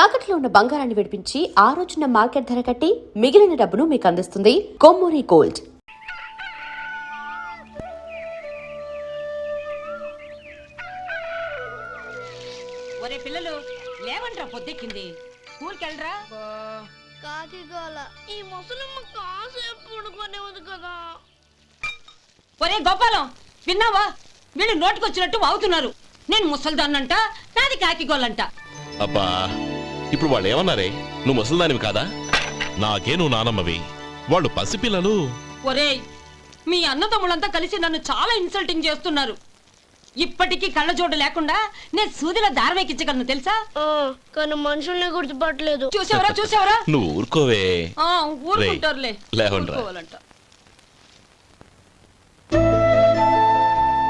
తాకట్లో ఉన్న బంగారాన్ని విడిపించి ఆ రోజున మార్కెట్ ధర కట్టి మిగిలిన డబ్బును మీకు అందిస్తుంది కొమ్మూరి గోల్డ్. ఒరే పిల్లలు లేవంట్రా, పొద్దెక్కింది. స్కూల్కి వెళ్ళరా. కాకిగోల ఈ ముసలమ్మ కాసేపు పడుకునేది కదా. ఒరే గోపాలం, విన్నావా? వీళ్ళు నోటికొచ్చినట్టు వాగుతున్నారు. నేను ముసల్దాన్నంట, నాది కాకిగోలంట. అబ్బా, ఇప్పుడు వాళ్ళు ఏమన్నారే? నువ్వు ముసల్దానివి కాదా? నాకే నువ్వు నానమ్మవి, వాళ్ళు పసిపిల్లలు. ఒరేయ్, మీ అన్నదమ్ములంతా కలిసి నన్ను చాలా ఇన్సల్టింగ్ చేస్తున్నారు. ఇప్పటికీ కళ్ళజోడు లేకుండా నేను సూదిలో దారం ఎక్కించగలను తెలుసా? కానీ మనుషుల్ని గుర్తుపట్టలేదు. చూసావరా? నువ్వు ఊరుకోవే. ఊరుకుంటారులే. లేవండ్రా.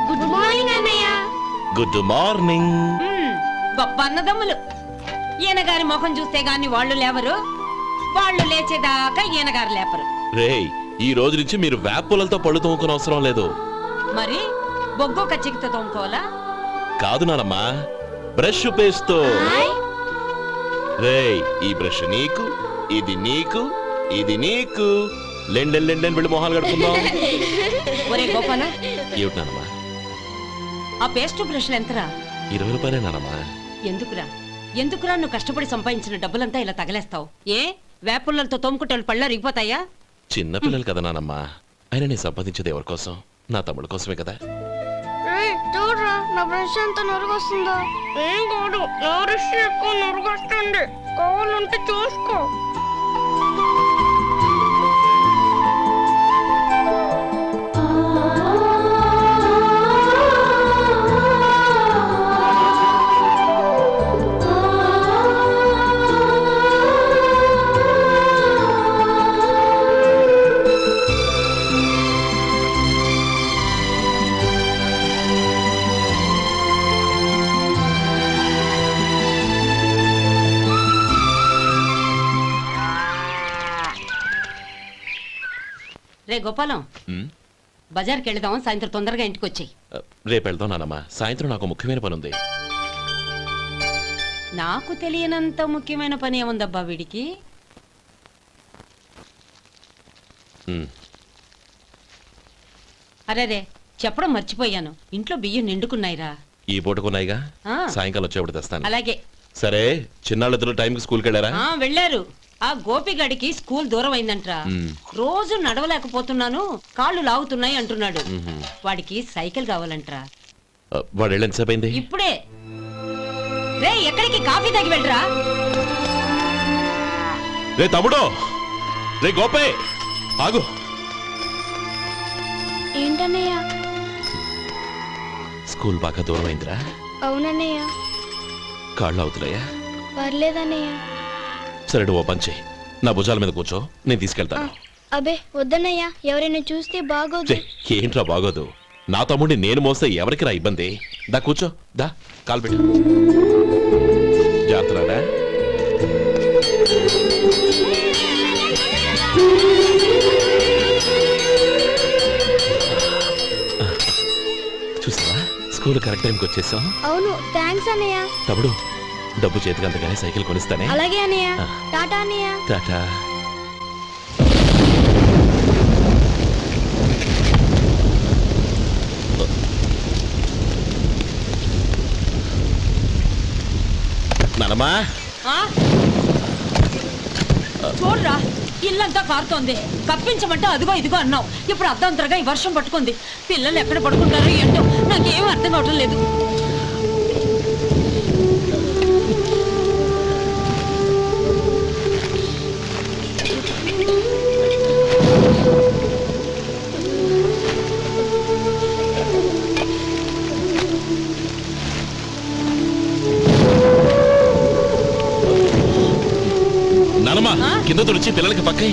గుడ్ మార్నింగ్ అన్నయ్య. Good morning. గొప్ప అన్నదమ్ములు. ఈయనగారి ముఖం చూస్తే గాని వాళ్ళు లేవరు, వాళ్ళు లేచేదాకా ఈయనగారు లేపరు. రేయ్, ఈ రోజు నుంచి మీరు వేపులతో పళ్ళు తోముకునే అవసరం లేదు. మరి బొగ్గు కచ్చికితో తోముకోవాలా? కాదు నానమ్మా, బ్రష్ పేస్తో. రేయ్, ఈ బ్రష్ నీకు, ఇది నీకు, ఇది నీకు. లెండెన్ వెళ్ళి మొహాలు కడుకుందాం. ఒరే గోపాల, ఏమిటి నానమ్మా? ఆ పేస్ట్ బ్రష్లు ఎంతరా? 20 రూపాయలే నానమ్మా. ఎందుకురా నువ్వు కష్టపడి సంపాదించిన డబ్బులంతా ఇలా తగలేస్తావు? ఏ వేపుల్లలతో తోముకుంటే పళ్ళ రిగిపోతాయా? చిన్న పిల్లలు కదా నానమ్మా. అయినా నేను సంపాదించేది ఎవరి కోసం? నా తమ్ముడు కోసమే కదా. చూడరా, నా బ్రష్ ఎంత నొరుగొస్తుందో. ఏం కాదు, నా బ్రష్ ఎక్కువ నొరుగొస్తుంది. కావాలంటే చూసుకో. రే గోపాలం, బజార్కి వెళదాం. సాయంత్రం తొందరగా ఇంటికి వచ్చాయి. రేపు వెళ్దాం నానమ్మా. సాయంత్రం నాకు ముఖ్యమైన పని ఉంది. నాకు తెలియనంత ముఖ్యమైన పని ఏముందబ్బా వీడికి? అరేరే, చెప్పడం మర్చిపోయాను. ఇంట్లో బియ్యం నిండుకున్నాయిరా. ఈ పూటకున్నాయిగా, సాయంకాలం వచ్చేప్పుడు తెస్తాను. అలాగే. సరే, చిన్నాళ్ళిద్దరు టైంకి స్కూల్కి వెళ్ళారా? వెళ్ళారు. ఆ గోపిగడికి స్కూల్ దూరం అయిందంట్రా. రోజు నడవలేకపోతున్నాను, కాళ్ళు లాగుతున్నాయి అంటున్నాడు. వాడికి సైకిల్ కావాలంట్రా. వాడు వెళ్ళి ఎంతసేపు అయింది? ఇప్పుడే. రే, ఎక్కడికి? కాఫీ తాగి వెళ్ళరా. రే తమ్ముడు, రే గోపే, ఆగు. ఏంటన్నయ్య? స్కూల్ బాగా దూరం అయిందిరా. అవునన్నయ్య. కాళ్ళు అవుతున్నాయా? పర్లేదన్నయ్య. సరే, ఓ పని చెయ్యి, నా భుజాల మీద కూర్చో, నేను తీసుకెళ్తాను. అబే వద్దన్నయ్య, ఎవరైనా చూస్తే బాగోదు. ఏంట్రా బాగోదు? నా తమ్ముడిని నేను మోస్తే ఎవరికి రా ఇబ్బంది? దా కూర్చో, దా, కాలు పెట్టు. జాగ్రత్తరా. చూసావా, స్కూల్ కరెక్ట్ టైంకి వచ్చేసాం. అవును, థ్యాంక్స్ అన్నయ్య. తమ్ముడు, డబ్బు చేతికి అంతగానే సైకిల్ కొనిస్తానే. అలాగే అన్నయ్య. టాటా అన్నయ్య. టాటా. నానమ్మా, చూడరా, ఇల్లంతా కారుతోంది. కప్పించమంటే అదిగో ఇదిగో అన్నావు. ఇప్పుడు అర్ధంతరగా ఈ వర్షం పట్టుకుంది. పిల్లలు ఎక్కడ పడుకుంటారో ఏంటో నాకేం అర్థం కావటం లేదు. నానమ్మా, కింద తుడిచి పిల్లలకి పక్కై.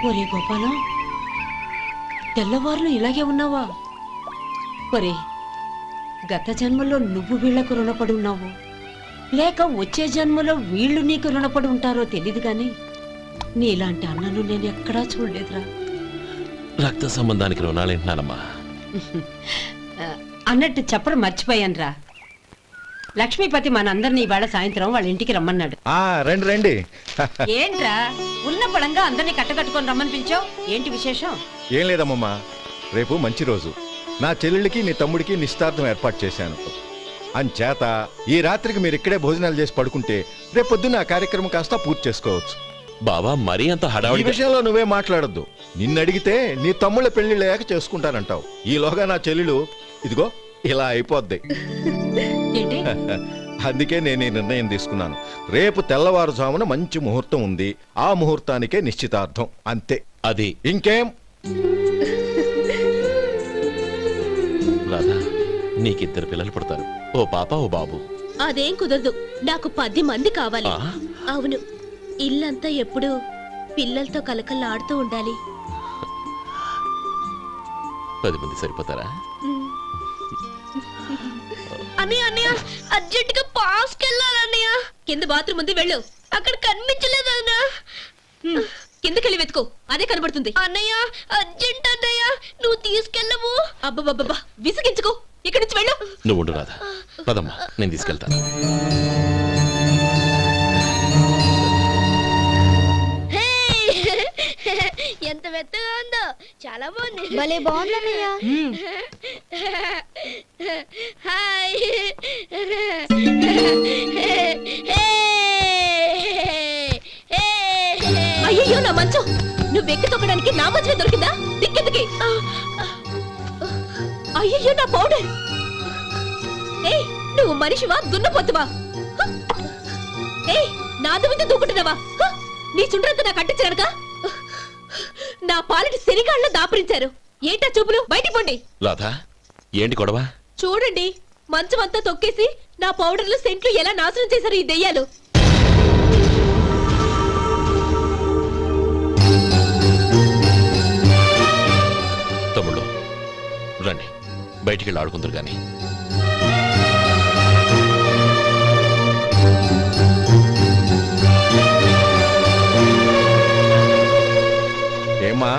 ఒరే గోపాలం, తెల్లవారులు ఇలాగే ఉన్నావా? ఒరే, గత జన్మలో నువ్వు వీళ్లకు రుణపడి ఉన్నావు, లేక వచ్చే జన్మలో వీళ్ళు నీకు రుణపడి ఉంటారో తెలీదు గాని నీలాంటి అన్నను నేను ఎక్కడా చూడలేదురా. రక్త సంబంధానికి రుణాలేంటున్నానమ్మా. అన్నట్టు చెప్పడం మర్చిపోయానురా. లక్ష్మీపతి మనందరినీ ఇవాళ సాయంత్రం వాళ్ళ ఇంటికి రమ్మన్నాడు. రండి రండి. ఏంట్రా ఉన్న పడంగా అందరినీ కట్టకట్టుకొని రమ్మని పిలిచావు? ఏంటి విశేషం? ఏం లేదమ్మమ్మా, రేపు మంచి రోజు. నా చెల్లెళ్ళకి నీ తమ్ముడికి నిశ్చితార్థం ఏర్పాటు చేశాను. అంచేత ఈ రాత్రికి మీరు ఇక్కడే భోజనాలు చేసి పడుకుంటే రేపు పొద్దున్న ఆ కార్యక్రమం కాస్త పూర్తి చేసుకోవచ్చు. బావా, మరీ అంత ఈ హడావుడి విషయంలో నువ్వే మాట్లాడొద్దు. నిన్ను అడిగితే నీ తమ్ముళ్ళ పెళ్లిళ్ళయ్యాక చేసుకుంటానంటావు. ఈలోగా నా చెల్లెలు ఇదిగో ఇలా అయిపోద్ది. ఏంటి? అందుకే నేను ఈ నిర్ణయం తీసుకున్నాను. రేపు తెల్లవారుజామున మంచి ముహూర్తం ఉంది. ఆ ముహూర్తానికే నిశ్చితార్థం, అంతే. అది ఇంకేం? రాధా, నీకిద్దరు పిల్లలు పుడతారు, ఓ పాప ఓ బాబు. అదేం కుదరదు, నాకు 10 మంది కావాలి. ఆ? అవును, ఇల్లంతా ఎప్పుడు పిల్లలతో కలకల్లాడుతూ ఉండాలి. 10 మంది సరిపోతారా? అన్నయ్య అన్నయ్య, అర్జెంట్ గా పాస్కి వెళ్ళాలన్నయ్య. కింద బాత్రూమ్ ఉంది, వెళ్ళు. అక్కడ కనిపించలేదు అన్న. కిందకెళ్ళి వెతుకో, అదే కనబడుతుంది. అన్నయ్య అర్జెంట్ అన్నయ్య, నువ్వు తీసుకెళ్ళవు. అబ్బబ్బబ్బా, విసిగించుకో, ఇక్కడి నుంచి వెళ్ళు. నువ్వు ఉండు రాధా, పదమ్మా, నేను తీసుకెళ్తాను. ఎంత మెత్తగా ఉందో, చాలా బాగుంది. భలే బాగుంది అన్నయ్య. హాయ్. అయ్యో నా మంచం, నువ్వు ఎక్కి తొక్కడానికి నా మంచమే దొరికిందా? దిక్కెందుకి? అయ్యో నా పౌడర్. ఏయ్, నువ్వు మనిషివా దున్నపోతువా? ఏయ్, నా మీద దూకుంటున్నావా? నీ చుండ్రంతా నాకు అంటించగలక? నా పాలిటి శనిగాళ్ళ దాపురించారు. ఏంటా చూపులు? బయటికి పోండి. రాధా, ఏంటి గొడవ? చూడండి, మంచం అంతా తొక్కేసి నా పౌడర్లు సెంట్లు ఎలా నాశనం చేశారు ఈ దెయ్యాలు. తమ్ముళ్ళు రండి, బయటికి వెళ్ళి ఆడుకుందరు గాని. ఏమ్మా,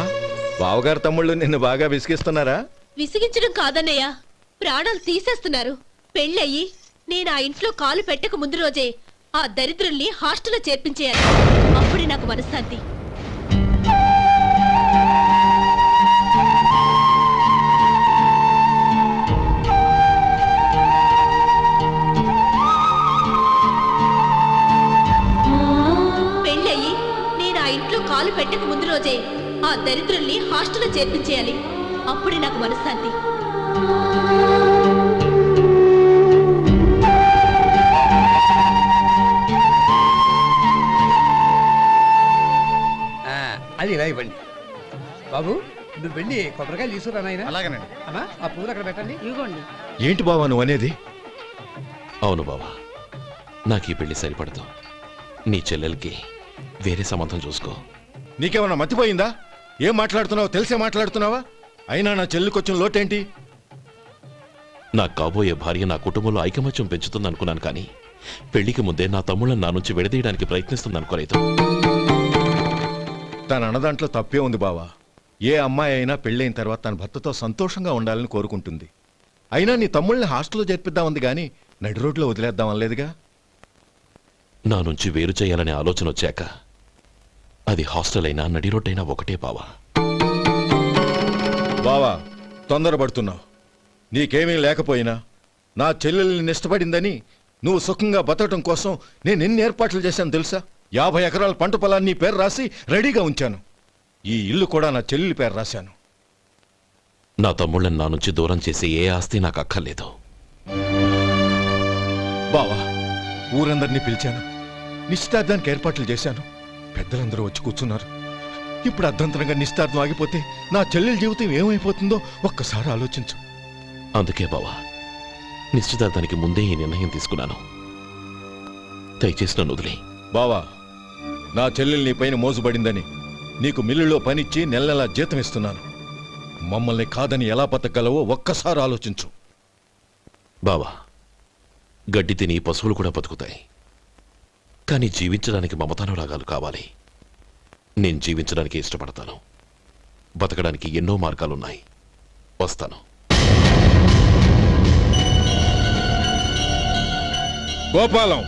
బావగారు తమ్ముళ్ళు నిన్ను బాగా విసిగిస్తున్నారా? విసిగించడం కాదన్నయ్య, ప్రాణాలు తీసేస్తున్నారు. పెళ్ళయి నేను ఆ ఇంట్లో కాలు పెట్టక ముందు రోజే ఆ దరిద్రుల్ని హాస్టల్లో చేర్పించేయాలి. అప్పుడే నాకు మనశ్శాంతి. పెళ్ళయి నేను ఆ ఇంట్లో కాలు పెట్టక ముందు రోజే ఆ దరిద్రుల్ని హాస్టల్లో చేర్పించేయాలి. అప్పుడే నాకు మనశ్శాంతి. అది ఇలా ఇవ్వండి బాబు. నువ్వు వెళ్ళి కొబ్బరికాయలు తీసుకురా నాయనా. అలాగేనండి. అమ్మా, ఆ పూలు అక్కడ పెట్టండి. ఇవ్వండి. ఏంటి బావా నువ్వు అనేది? అవును బావా, నాకు ఈ పెళ్లి సరిపడదు. నీ చెల్లెలకి వేరే సంబంధం చూసుకో. నీకేమన్నా మతిపోయిందా? ఏం మాట్లాడుతున్నావో తెలిసే మాట్లాడుతున్నావా? అయినా నా చెల్లికొచ్చిన లోటేంటి? నా కాబోయే భార్య నా కుటుంబంలో ఐకమత్యం పెంచుతుంది అనుకున్నాను, కానీ పెళ్లికి ముందే నా తమ్ముళ్ళని నా నుంచి విడదీయడానికి ప్రయత్నిస్తుంది అనుకోలేదు. తన అన్నదాంట్లో తప్పే ఉంది బావా. ఏ అమ్మాయి అయినా పెళ్ళైన తర్వాత తన భర్తతో సంతోషంగా ఉండాలని కోరుకుంటుంది. అయినా నీ తమ్ముళ్ళని హాస్టల్లో చేర్పిద్దామంది కానీ నడి రోడ్లో వదిలేద్దామనలేదుగా. నా నుంచి వేరు చేయాలనే ఆలోచన వచ్చాక అది హాస్టల్ అయినా నడి రోడ్డైనా ఒకటే బావా. బావా, తొందరపడుతున్నావు. నీకేమీ లేకపోయినా నా చెల్లెల్ని ఇష్టపడిందని నువ్వు సుఖంగా బతకటం కోసం నేను ఎన్ని ఏర్పాట్లు చేశాను తెలుసా? 50 ఎకరాల పంట పొలాన్ని నీ పేరు రాసి రెడీగా ఉంచాను. ఈ ఇల్లు కూడా నా చెల్లెలి పేరు రాశాను. నా తమ్ముళ్ళని నా నుంచి దూరం చేసే ఏ ఆస్తి నాకు అక్కర్లేదు. బావా, ఊరందరినీ పిలిచాను, నిశ్చితార్థానికి ఏర్పాట్లు చేశాను. పెద్దలందరూ వచ్చి కూర్చున్నారు. ఇప్పుడు అర్ధంతరంగా నిశ్చితార్థం ఆగిపోతే నా చెల్లెలి జీవితం ఏమైపోతుందో ఒక్కసారి ఆలోచించు. అందుకే బావా, నిశ్చితార్థానికి ముందే ఈ నిర్ణయం తీసుకున్నాను. దయచేసి నన్ను వదిలే. బావా, నా చెల్లెలు నీ పైన మోసుబడిందని నీకు మిల్లులో పనిచ్చి నెల నెలా జీతం ఇస్తున్నాను. మమ్మల్ని కాదని ఎలా బతకగలవో ఒక్కసారి ఆలోచించు. బావా, గడ్డి తిని పశువులు కూడా బతుకుతాయి. కానీ జీవించడానికి మమతానురాగాలు కావాలి. నేను జీవించడానికి ఇష్టపడతాను. బతకడానికి ఎన్నో మార్గాలున్నాయి. వస్తాను. గోపాలం,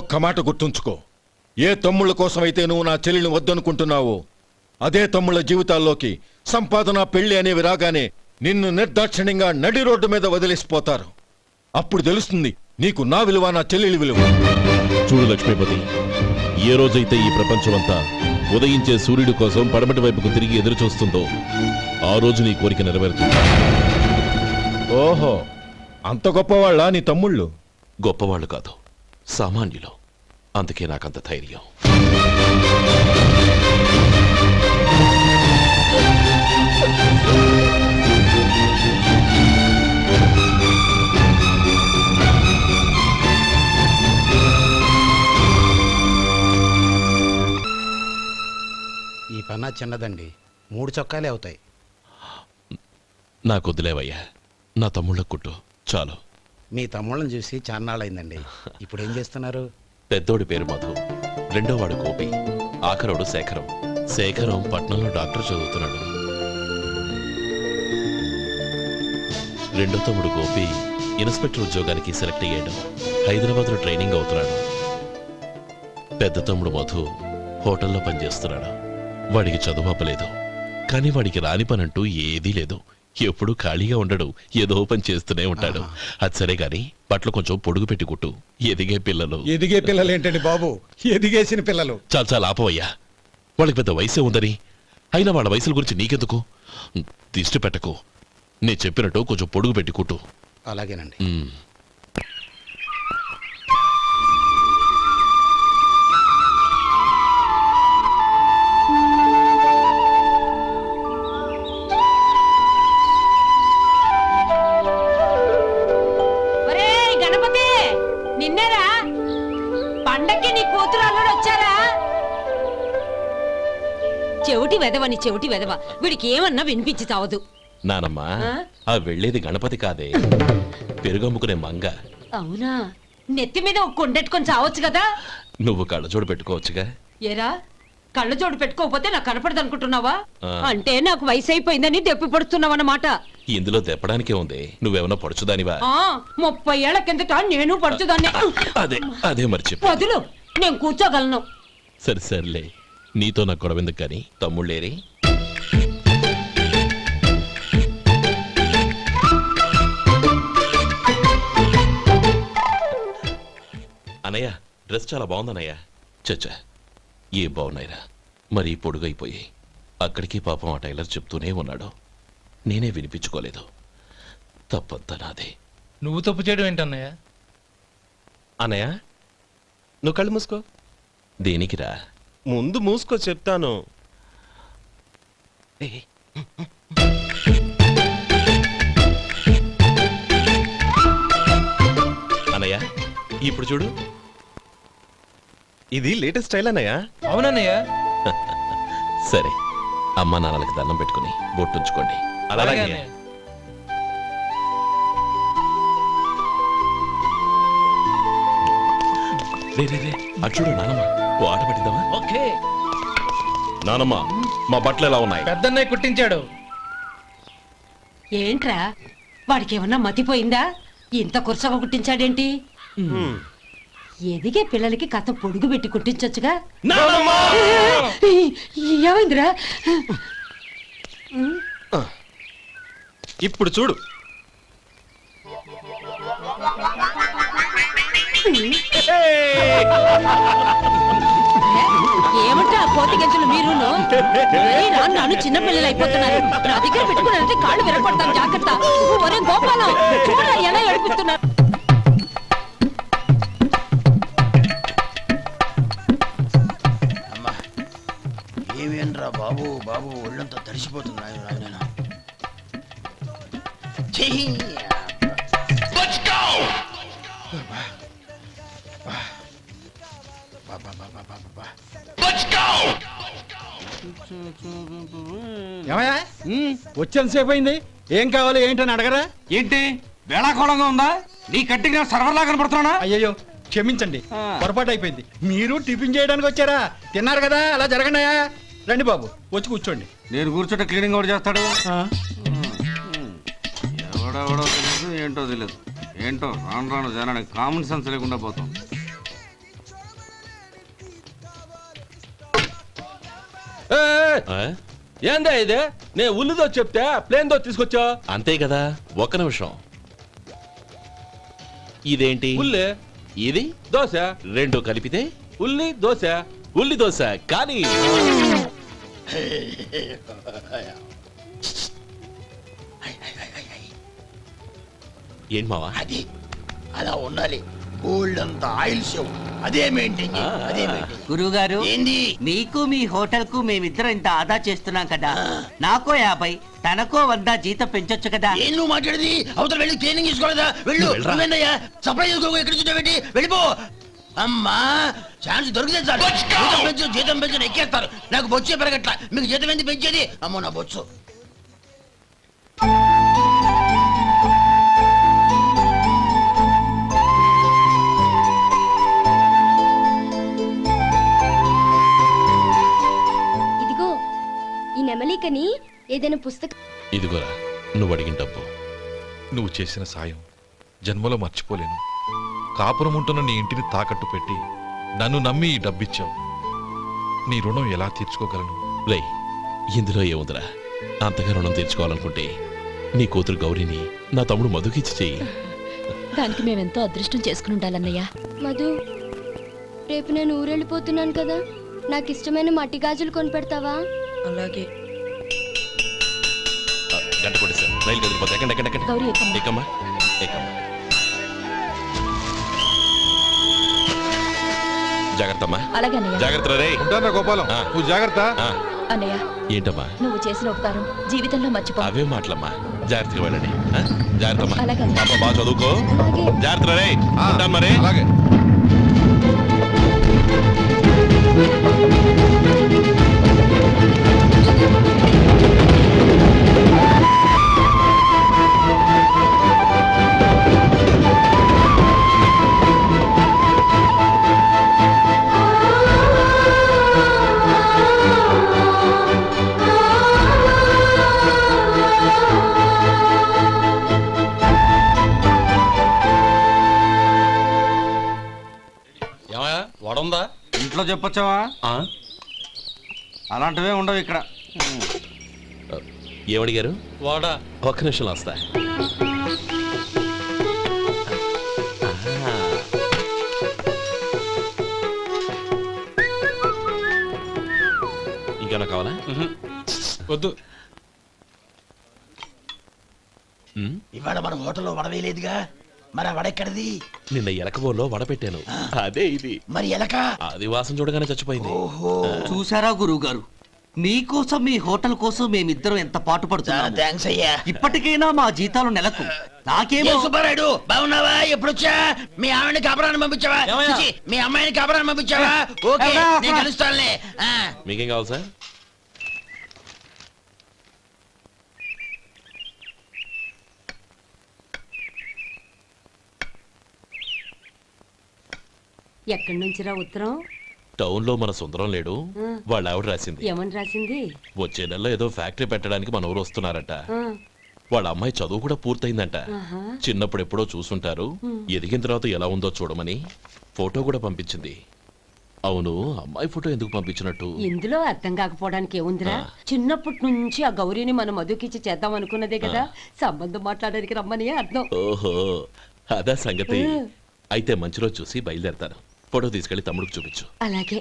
ఒక్క మాట గుర్తుంచుకో. ఏ తమ్ముళ్ళ కోసమైతే నువ్వు నా చెల్లిని వద్దనుకుంటున్నావో అదే తమ్ముళ్ళ జీవితాల్లోకి సంపాదన, పెళ్లి అనేవి రాగానే నిన్ను నిర్దాక్షిణ్యంగా నడి రోడ్డు మీద వదిలేసిపోతారు. అప్పుడు తెలుస్తుంది నీకు నా విలువ, నా చెల్లెలి విలువ. చూడు లక్ష్మీపతి, ఏ రోజైతే ఈ ప్రపంచమంతా ఉదయించే సూర్యుడి కోసం పడమటి వైపుకు తిరిగి ఎదురు చూస్తుందో ఆ రోజు నీ కోరిక నెరవేరుతుంది. ఓహో, అంత గొప్పవాళ్ళ నీ తమ్ముళ్ళు? గొప్పవాళ్ళు కాదు, సామాన్యులు. అందుకే నాకంత ధైర్యం. ఈ పన్నా చిన్నదండి, 3 చొక్కాలే అవుతాయి. నాకు వదిలేవయ్యా, నా తమ్ముళ్ళ కుట్టు చాలు. మీ తమ్ముళ్ళని చూసి చాన్నాళ్ళైందండి. ఇప్పుడు ఏం చేస్తున్నారు? పెద్దోడి పేరు మధు, రెండోవాడు గోపి, ఆఖరోడు శేఖరం. శేఖరం పట్నంలో డాక్టర్ చదువుతున్నాడు. రెండో తమ్ముడు గోపి ఇన్స్పెక్టర్ ఉద్యోగానికి సెలెక్ట్ అయ్యాడు. హైదరాబాద్లో ట్రైనింగ్ అవుతున్నాడు. పెద్ద తమ్ముడు మధు హోటల్లో పనిచేస్తున్నాడు. వాడికి చదువు అప్పలేదు, కానీ వాడికి రాని పనంటూ ఏదీ లేదు. ఎప్పుడూ ఖాళీగా ఉండడు, ఏదో పని చేస్తూనే ఉంటాడు. అది సరే గాని బట్టలు కొంచెం పొడుగు పెట్టి కుట్టు. ఎదిగే పిల్లలు. ఎదిగే పిల్లలు ఏంటండి బాబు, ఎదిగేసిన పిల్లలు. చాలా చాలా ఆపవయ్యా, వాళ్ళకి పెద్ద వయసే ఉందని. అయినా వాళ్ళ వయసుల గురించి నీకెందుకు? దిష్టి పెట్టకు. నేను చెప్పినట్టు కొంచెం పొడుగు పెట్టి కుట్టు. అలాగేనండి. ఒరేయ్ గణపతి, నిన్నేరా? పండక్కి నీ కూతురు అల్లుడు వచ్చారా? చెవిటి వెదవని చెవిటి వెదవ, వీడికి ఏమన్నా వినిపించి చావదు. నానమ్మా, ఆ వెళ్ళేది గణపతి కాదే, పెరుగమ్ముకునే మంగ. అవునా? నెత్తి మీద ఒక కొండెట్టుకొని చావచ్చు కదా. నువ్వు కళ్ళజోడు పెట్టుకోవచ్చుగా. ఏరా, కళ్ళ జోడు పెట్టుకోకపోతే నాకు కనపడదు అనుకుంటున్నావా? ఆ. అంటే నాకు వయసు అయిపోయిందని దెప్పి పడుతున్నావన్నమాట. ఇందులో దెప్పడానికే ఉంది. నువ్వేమన్నా పడుచుదానివా? 30 ఏళ్ల కిందట నేను పడుచుదాన్ని. అదే అదే మర్చి. వదులు, నేను కూర్చోగలను. సరే సర్లే, నీతో నాకు గొడవ ఎందుకు కానీ. తమ్ముళ్ళేరి? అనయ్య, డ్రెస్ చాలా బాగుందన్నయ్య. చచ్చా, ఏ బాగున్నాయిరా, మరీ పొడుగైపోయి. అక్కడికి పాపం ఆ టైలర్ చెప్తూనే ఉన్నాడు, నేనే వినిపించుకోలేదు. తప్పంతా నాదే. నువ్వు తప్పు చేయడం ఏంటన్నయ్య? అన్నయ్య, నువ్వు కళ్ళు మూసుకో. దేనికిరా? ముందు మూసుకో చెప్తాను. అనయ్య, ఇప్పుడు చూడు. ఇది లేటెస్ట్ స్టైల్ అన్నయ్య. అవునన్నయ్య. సరే, అమ్మా నాన్నలకి దండం పెట్టుకుని బొట్టుంచుకోండి. అలాగే అన్నయ్య. రే రే రే, అటు చూడు నానమ్మ, ఓ ఆట పట్టిద్దామా? ఓకే. నానమ్మ, మా బట్టలు ఎలా ఉన్నాయి? పెద్దన్నయ్య కుట్టించాడు. ఏంట్రా, వాడికి ఏమన్నా మతిపోయిందా? ఇంత కుర్చగా కుట్టించాడేంటి? ఎదిగే పిల్లలకి కథ పొడుగు పెట్టి కుట్టించొచ్చుగా. ఏమైందిరా? ఇప్పుడు చూడు. ఏమంటే ఆ కోతి గంజలు మీరును నన్ను చిన్న పిల్లలు అయిపోతున్నారు. నా దగ్గర పెట్టుకున్నారంటే కాళ్ళు విరగొడతాను, జాగ్రత్త. ఒరే గోపాలం, చూడరా ఎలా ఏడిపిస్తున్నారు. అమ్మా, ఏమేంట్రా బాబు, బాబు ఒళ్ళంతా తడిసిపోతుంది. ఏమయ్యా వచ్చేంతసేపు అయింది, ఏం కావాలి ఏంటని అడగరా? ఏంటి వేళాకోళంగా ఉందా? నీ కట్టిగా సర్వర్లా కనపడుతున్నా? అయ్యయ్యో క్షమించండి, పొరపాటు అయిపోయింది. మీరు టిఫిన్ చేయడానికి వచ్చారా? తిన్నారు కదా, అలా జరగండియా. రండి బాబు, వచ్చి కూర్చోండి. నేను కూర్చుంటే క్లీనింగ్ కూడా చేస్తాడు. ఎవడెవడో తెలియదు, ఏంటో తెలియదు. ఏంటో రాను రాను జనానికి కామన్ సెన్స్ లేకుండా పోతాం. ఆ? ఏందా ఇదే? నే ఉల్లిదో చెప్తే ప్లేన్ దో తీసుకొచ్చా. అంతే కదా, ఒక్క నిమిషం. ఇదేంటి? ఉల్లి ఇది దోశ, రెండు కలిపితే ఉల్లి దోశ. ఉల్లి దోశ. కానీ ఏంటి మావా? అది అలా ఉండాలి. గోల్డ్ అంత ఆయిల్ షో అదే మెయింటైన్ అదే మెయింటైన్. గురువుగారు, ఏంది? మీకు మీ హోటల్ కు మేమిద్దరం ఇంత ఆదా చేస్తున్నాం కదా, నాకో 50 తనకో 100 జీతం పెంచొచ్చు కదా. ఏం నువ్వు మాట్లాడేది? అవతల వెళ్ళి ట్రైనింగ్ తీసుకోలేదా? వెళ్ళు. నువ్వేందయ్యా సప్లై చేసుకో, ఎక్కడ చూడబెట్టి వెళ్ళిపో. అమ్మా ఛాన్స్ దొరికితే చాలు. జీతం పెంచు ఎక్కేస్తారు. నాకు బొచ్చే పెరగట్ల, మీకు జీతం ఎందుకు పెంచేది? అమ్మో నా బొచ్చు. ఇదిగో ఈ నెమలికని ఏదైనా పుస్తకం. ఇదిగోరా, నువ్వు అడిగిన డబ్బు. నువ్వు చేసిన సాయం జన్మలో మర్చిపోలేను. కాపురం ఉంటున్న నీ ఇంటిని తాకట్టు పెట్టి నన్ను నమ్మి ఈ డబ్బిచ్చావు. నీ రుణం ఎలా తీర్చుకోగలను? రేయ్, ఇందులో ఏముందిరా? అంతగా రుణం తీర్చుకోవాలనుకుంటే నీ కూతురు గౌరీని నా తమ్ముడు మధుకిచ్చి చెయ్యి. దానికి మేమెంతో అదృష్టం చేసుకుని ఉండాలన్నయ్య. మధు, రేపు నేను ఊరెళ్ళిపోతున్నాను కదా, నాకు ఇష్టమైన మట్టి గాజులు కొనిపెడతావా? అలాగే. గంట కొట్టేశారు, రైలు కదిలిపోతే. ఎక్కండి ఎక్కండి ఎక్కండి. గౌరీ ఎక్కమ్మా. ఎక్కమ్మా ఎక్కమ్మా. జాగ్రత్త అమ్మా. అలాగే అన్నయ్య. జాగ్రత్త రే. ఉంటానా గోపాలం, ఆ. నువ్వు జాగ్రత్త. ఆ, అన్నయ్య, ఏంటమ్మా? నువ్వు చేసిన ఉపకారం జీవితంలో మర్చిపో. అవే మాటలమ్మా. జాగ్రత్తగా వెళ్ళండి. ఆ? జాగ్రత్త అమ్మా. అలాగే. పాప బాగా చదువుకో. అలాగే. జాగ్రత్త రే. ఆ, ఉంటాను మరి. అలాగే. వడుందా? ఇంట్లో చెప్పొచ్చావా? అలాంటివే ఉండవు ఇక్కడ. ఏమడిగారు? వాడా ఒక్క నిమిషంలో వస్తా. ఇంకేమన్నా కావాలా? వద్దు. ఉమ్, ఇవాళ మన హోటల్లో వడవేయలేదుగా, మరి ఆ వడెక్కడిది? నిన్న ఎలకబోలో వడ పెట్టాను. అదే ఇది. మరి ఎలక? అది వాసన చూడగానే చచ్చిపోయింది. చూసారా గురువు గారు, మీకోసం మీ హోటల్ కోసం మేమిద్దరం ఎంత పాటు పడుతున్నాము. థ్యాంక్స్ అయ్యా. ఇప్పటికైనా మా జీతాలు నెలకు నాకేమో. సుబ్బారాయుడు బాగున్నావా? ఎప్పుడొచ్చా? మీ ఆవిడని కాపురాన్ని పంపించావా? ఏమయ్యా? చిచి, మీ అమ్మాయిని కాపురాన్ని పంపించావా? ఓకే, ఏమయ్యా? నేను కలుస్తానులే. మీకేం కావాలి సార్? ఎక్కడి నుంచిరా ఉత్తరం? టౌన్ లో మన సుందరం లేడు, వాళ్ళ ఆవిడ రాసింది. ఏమని రాసింది? వచ్చే నెలలో ఏదో ఫ్యాక్టరీ పెట్టడానికి మన ఊరు వస్తున్నారట. వాళ్ళ అమ్మాయి చదువు కూడా పూర్తయిందంట. చిన్నప్పుడు ఎప్పుడో చూసుంటారు, ఎదిగిన తర్వాత ఎలా ఉందో చూడమని ఫోటో కూడా పంపించింది. అవును, అమ్మాయి ఫోటో ఎందుకు పంపించినట్టు? ఇందులో అర్థం కాకపోవడానికి ఏముందిరా? చిన్నప్పటి నుంచి ఆ గౌరీని మనం మధుకిచ్చి చేద్దాం అనుకున్నదే కదా, సంబంధం మాట్లాడడానికి రమ్మని అర్థం. ఓహో, అదా సంగతి. అయితే మంచి రోజు చూసి బయలుదేరతాను. ఫోటో తీసుకెళ్లి తమ్ముడికి చూపించు. అలాగే.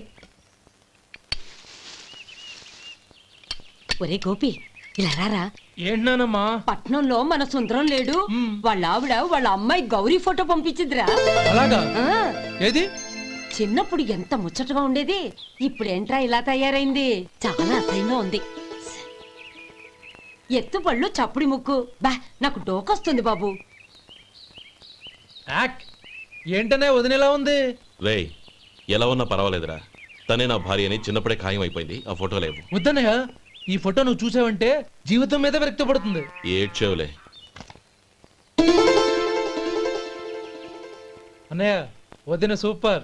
ఒరే గోపి, ఇలా రారా. ఏంటన్నానమ్మా? పట్నంలో మన సుందరం లేడు, వాళ్ళ ఆవిడ వాళ్ళ అమ్మాయి గౌరీ ఫోటో పంపించిద్దిరా. అలాగా? ఆ, ఏది? చిన్నప్పుడు ఎంత ముచ్చటగా ఉండేది, ఇప్పుడేంట్రా ఇలా తయారైంది? చాలా అసహ్యంగా ఉంది. ఎత్తుపళ్ళు చప్పుడి ముక్కు, బా నాకు డోకొస్తుంది బాబు. ఏంటనే వదినేలా ఉంది? రేయ్, ఎలా ఉన్నా పర్వాలేదురా. తనే నా భార్య అని చిన్నప్పుడే ఖాయం అయిపోయింది. ఆ ఫోటో లేవు. వద్దన్నయ్య, ఈ ఫోటో నువ్వు చూసావంటే జీవితం మీద విరక్తి పడుతుంది. ఏడ్చేవులే. అన్నయ్య వదిన సూపర్.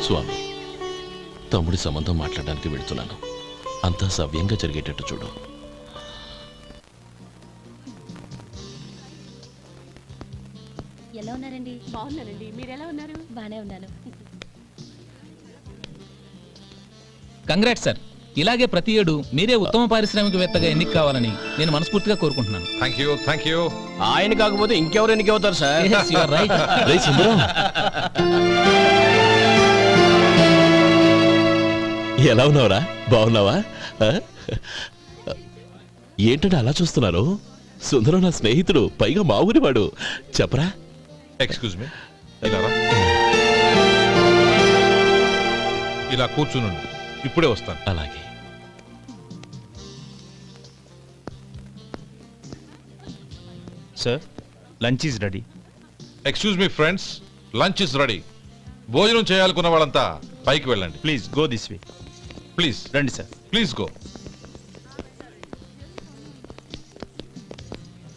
స్వామి, తమ్ముడి సంబంధం మాట్లాడడానికి వెళ్తున్నాను. అంతా సవ్యంగా జరిగేటట్టు చూడు. ఎలా ఉన్నారండి? బాగున్నానండి. మీరు ఎలా ఉన్నారు? బానే ఉన్నాను. Congrats sir. ఇలాగే ప్రతి ఏడు మీరే ఉత్తమ పారిశ్రామికవేత్తగా ఎన్నిక కావాలని నేను మనస్ఫూర్తిగా కోరుకుంటున్నాను. Thank you. ఆయన కాకపోతే ఇంకెవరు ఎన్నికవుతారు sir? Yes, you are right. రేయ్ సుందరం, ఎలా ఉన్నావురా? బాగున్నావా? ఆ? ఏంటంటే అలా చూస్తున్నారు? సుందరం నా స్నేహితుడు, పైగా మా ఊరివాడు. చెప్పరా? ఎక్స్క్యూజ్ మీ, ఇలా రా. ఇలా కూర్చునుండు, ఇప్పుడే వస్తాను. అలాగే. Sir, lunch is ready. Excuse me friends, lunch is ready. భోజనం చేయాలనుకున్న వాళ్ళంతా పైకి వెళ్ళండి. Please go this way. Please రండి sir. Please go.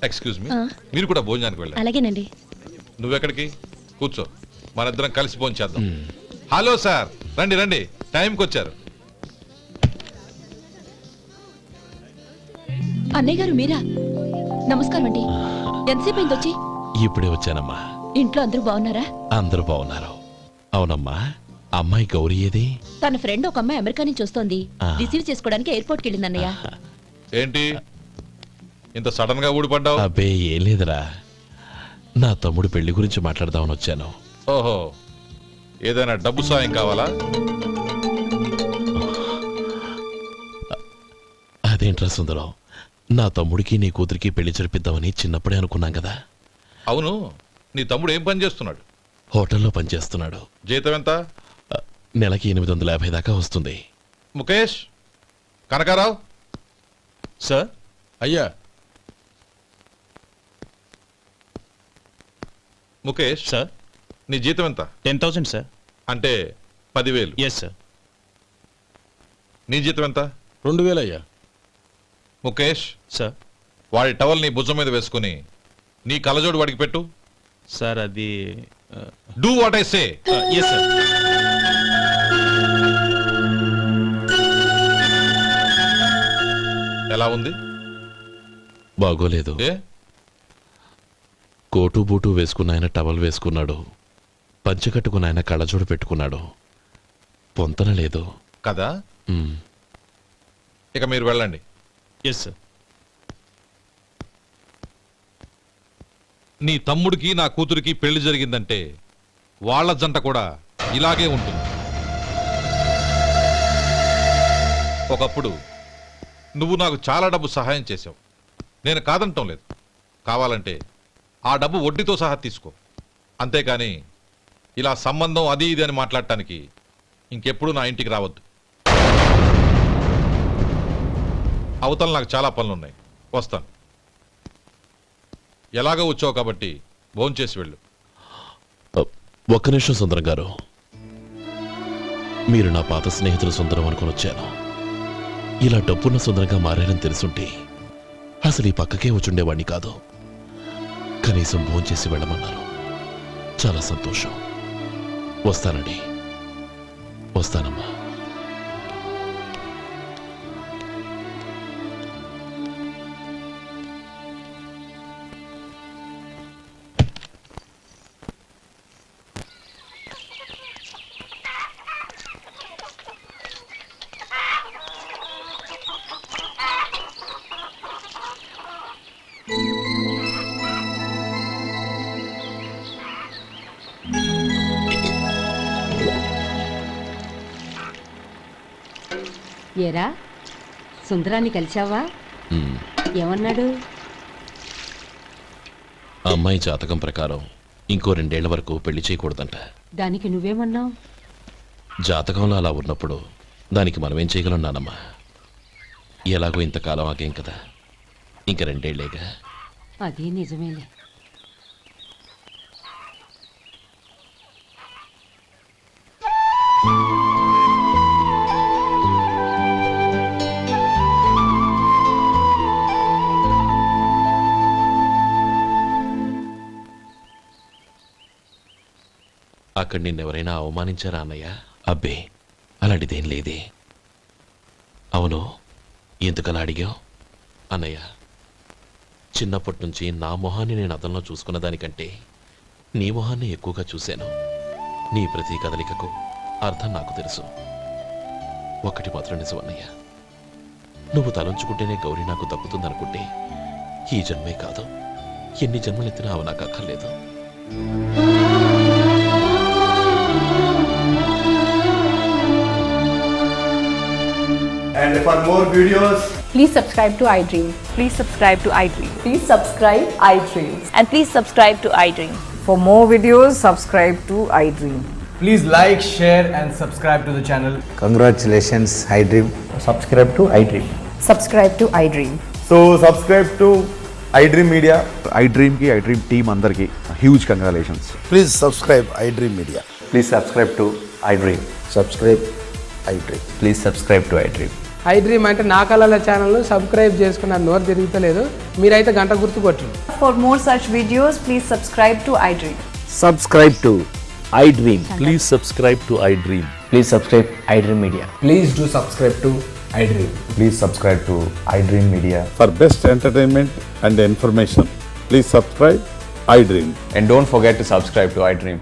Excuse me, మీరు కూడా భోజనానికి వెళ్ళండి. అలాగేనండి. నువ్వెక్కడికి? కూర్చో, మనిద్దరం కలిసి భోజనం చేద్దాం. హలో సార్, రండి రండి, టైంకి వచ్చారు. అన్నయ్య గారు మీరా? నమస్కారం అండి. ఎంతసేపు అయింది వచ్చి? ఇప్పుడే వచ్చానమ్మా. ఇంట్లో అందరూ బాగున్నారా? అందరూ బాగున్నారు. అవునమ్మా, అమ్మాయి గౌరీ ఏది? తన ఫ్రెండ్ ఒక అమ్మాయి అమెరికా నుంచి వస్తోంది. రిసీవ్ చేసుకోవడానికి ఎయిర్పోర్ట్కి వెళ్ళింది అన్నయ్య. ఏంటి ఇంత సడన్ గా ఊడిపడ్డావు? అబ్బే ఏం లేదురా, నా తమ్ముడు పెళ్లి గురించి మాట్లాడదామని వచ్చాను. ఓహో, ఏదైనా డబ్బు సాయం కావాలా? అదేంట్రా సుందరం, నా తమ్ముడికి నీ కూతురికి పెళ్లి జరిపిద్దామని చిన్నప్పుడే అనుకున్నాం కదా. అవును, నీ తమ్ముడు ఏం పని చేస్తున్నాడు? హోటల్లో పనిచేస్తున్నాడు. జీతం ఎంత? నెలకి 850 దాకా వస్తుంది. ముఖేష్, కనకారావు. సార్. అయ్యా, ముఖేష్ సార్. నీ జీతం ఎంత? 10,000 సార్. అంటే 10,000. Yes sir. నీ జీతం ఎంత? 2,000 అయ్యా. ముఖేష్, సార్. వాడి టవల్ నీ భుజం మీద వేసుకుని నీ కలజోడు వాడికి పెట్టు. సార్ అది do what I say. Yes sir. ఎలా ఉంది? బాగోలేదు. ఏ? కోటు బూటు వేసుకున్న ఆయన టవల్ వేసుకున్నాడు, పంచె కట్టుకున్న ఆయన కళ్ళజోడు పెట్టుకున్నాడు. పొంతన లేదు కదా. ఉమ్. ఇక మీరు వెళ్ళండి. Yes sir. నీ తమ్ముడికి నా కూతురికి పెళ్లి జరిగిందంటే వాళ్ళ జంట కూడా ఇలాగే ఉంటుంది. ఒకప్పుడు నువ్వు నాకు చాలా డబ్బు సహాయం చేశావు, నేను కాదంటం లేదు. కావాలంటే ఆ డబ్బు వడ్డీతో సహా తీసుకో. అంతేకాని ఇలా సంబంధం అది ఇది అని మాట్లాడటానికి ఇంకెప్పుడు నా ఇంటికి రావద్దు. అవతల నాకు చాలా పనులున్నాయి, వస్తాను. ఎలాగో వచ్చావు కాబట్టి భోంచేసి వెళ్ళు. ఒక్క నిమిషం సుందరం గారు, మీరు నా పాత స్నేహితులు సుందరం అనుకుని వచ్చాను. ఇలా డబ్బున్న సుందరంగా మారారని తెలుసుంటే అసలు ఈ పక్కకే వచ్చుండేవాణ్ణి కాదు. కనీసం భోంచేసి వెళ్ళమన్నారు, చాలా సంతోషం. వస్తానండి. వస్తానమ్మా. ఏరా, సుందరాన్ని కలిశావా? ఉమ్. ఏమన్నాడు? అమ్మాయి జాతకం ప్రకారం ఇంకో 2 ఏళ్ల వరకు పెళ్లి చేయకూడదంట. దానికి నువ్వేమన్నావు? జాతకంలో అలా ఉన్నప్పుడు దానికి మనమేం చేయగలం నానమ్మా? ఎలాగో ఇంతకాలం ఆగేం కదా, ఇంక 2 ఏళ్లేగా. అది నిజమేలే. అక్కడ నిన్నెవరైనా అవమానించారా అన్నయ్య? అబ్బే, అలాంటిదేం లేదే. అవును, ఎందుకలా అడిగావు? అన్నయ్య, చిన్నప్పటి నుంచి నా మొహాన్ని నేను అతనిలో చూసుకున్న దానికంటే నీ మొహాన్ని ఎక్కువగా చూశాను. నీ ప్రతి కదలికకు అర్థం నాకు తెలుసు. ఒకటి మాత్రం నిజం అన్నయ్య, నువ్వు తలంచుకుంటేనే గౌరీ నాకు దక్కుతుందనుకుంటే ఈ జన్మే కాదు, ఎన్ని జన్మలెత్తినా అవి నాకు అక్కర్లేదు. And for more videos, Please subscribe to iDream. Please subscribe to iDream. Please subscribe iDream. And please subscribe to iDream. For more videos, subscribe to iDream. please like, share and subscribe to the channel. Congratulations I dream. Subscribe to iDream. Subscribe to iDream. So subscribe to iDream Media. iDream కి iDream team అందరికి huge congratulations. Please subscribe I dream media. Please subscribe to iDream. Subscribe I dream. Please subscribe to iDream. iDream అంటే నా కళల channel subscribe చేసుకున్న నోరు తిరుగుతలేదు, మీరైతే గంట గుర్తు కొట్టండి. For more such videos, please subscribe to iDream. Subscribe to I dream. Please subscribe to I dream. Please subscribe iDream Media. Please do subscribe to iDream. Please subscribe to iDream media. For best entertainment and information please subscribe I dream. And don't forget to subscribe to iDream.